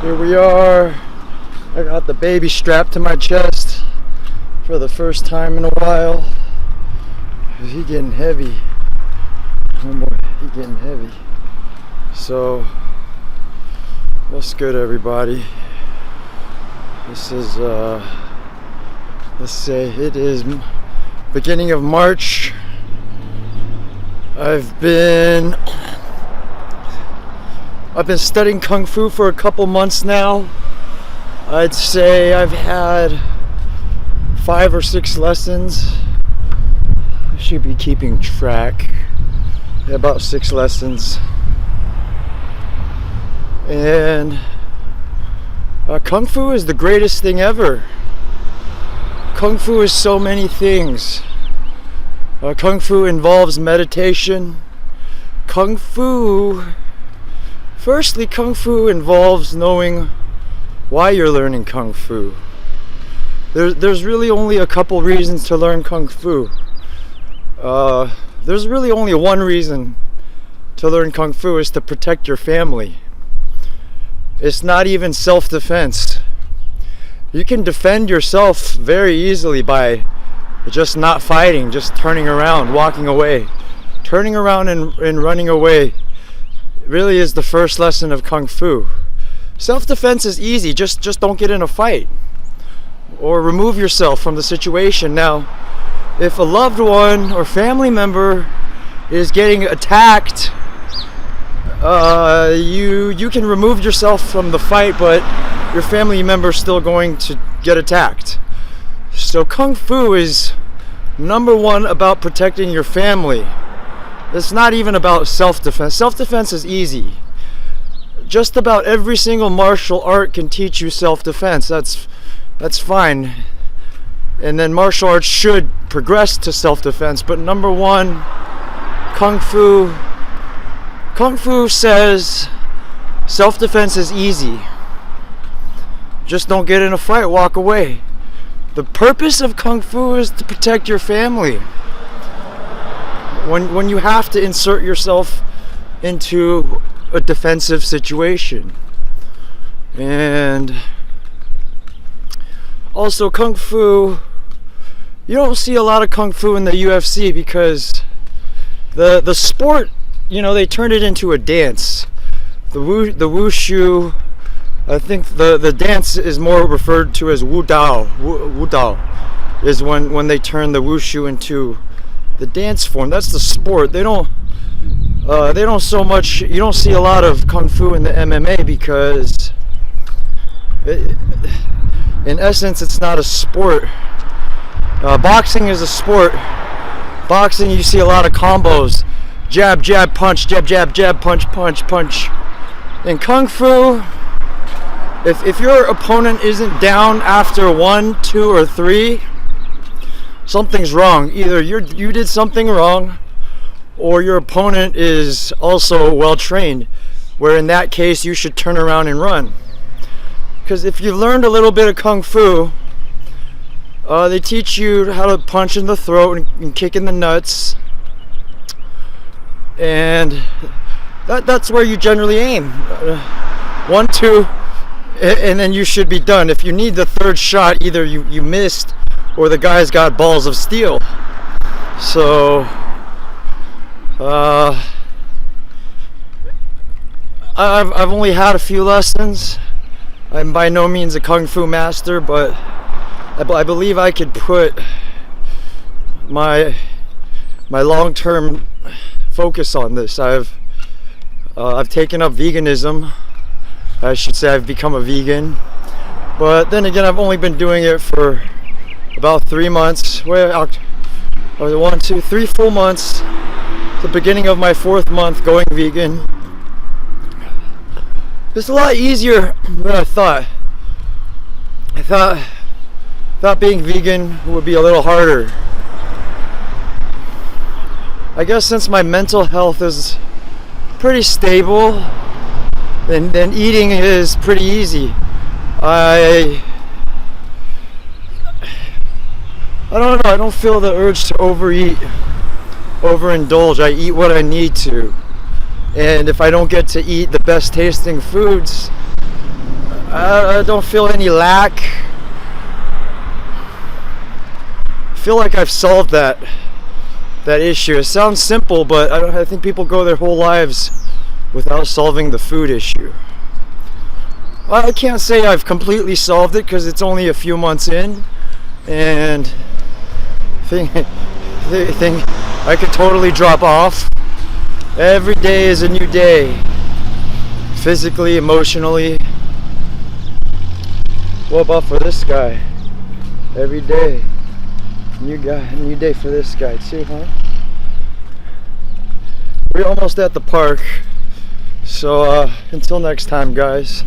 Here we are. I got the baby strapped to my chest for the first time in a while. He getting heavy. Oh boy, he getting heavy. So, what's good, everybody? This is, let's say it is beginning of March. I've been studying Kung Fu for a couple months now. I'd say I've had 5 or 6 lessons. I should be keeping track. Yeah, about 6 lessons. And Kung Fu is the greatest thing ever. Kung Fu is so many things. Kung Fu involves meditation. Firstly, Kung Fu involves knowing why you're learning Kung Fu. There's really only a couple reasons to learn Kung Fu. There's really only one reason to learn Kung Fu, is to protect your family. It's not even self-defense. You can defend yourself very easily by just not fighting, just turning around, walking away. Turning around and running away really is the first lesson of Kung Fu. Self-defense is easy, just don't get in a fight or remove yourself from the situation. Now, if a loved one or family member is getting attacked, you can remove yourself from the fight, but your family member is still going to get attacked. So Kung Fu is number one about protecting your family. It's not even about self-defense. Self-defense is easy. Just about every single martial art can teach you self-defense. That's fine. And then martial arts should progress to self-defense. But number one, Kung Fu says self-defense is easy. Just don't get in a fight, walk away. The purpose of Kung Fu is to protect your family. When you have to insert yourself into a defensive situation. And also Kung Fu, you don't see a lot of Kung Fu in the UFC because the sport, they turned it into a dance. The wushu, I think the dance is more referred to as wudao. Wudao is when they turn the wushu into the dance form. That's the sport. They don't so much. You don't see a lot of Kung Fu in the MMA because, in essence, it's not a sport. Boxing is a sport. Boxing, you see a lot of combos: jab, jab, punch, jab, jab, jab, punch, punch, punch. In Kung Fu, if your opponent isn't down after 1, 2, or 3, something's wrong. Either you did something wrong, or your opponent is also well trained, where in that case you should turn around and run. Because if you've learned a little bit of Kung Fu, they teach you how to punch in the throat and kick in the nuts, and that's where you generally aim. 1, 2, and then you should be done. If you need the third shot, either you missed or the guy's got balls of steel. So I've only had a few lessons. I'm by no means a Kung Fu master, but I believe I could put my long-term focus on this. I've taken up veganism. I should say I've become a vegan. But then again, I've only been doing it for about 3 months. 1, 2, 3 full months. The beginning of my 4th month going vegan. It's a lot easier than I thought. I thought being vegan would be a little harder. I guess since my mental health is pretty stable, then eating is pretty easy. I don't know, I don't feel the urge to overindulge. I eat what I need to. And if I don't get to eat the best tasting foods, I don't feel any lack. I feel like I've solved that issue. It sounds simple, but I think people go their whole lives without solving the food issue. I can't say I've completely solved it because it's only a few months in, and think I could totally drop off. Every day is a new day, physically, emotionally. What about for this guy? Every day, new day for this guy too, huh? We're almost at the park, so until next time, guys.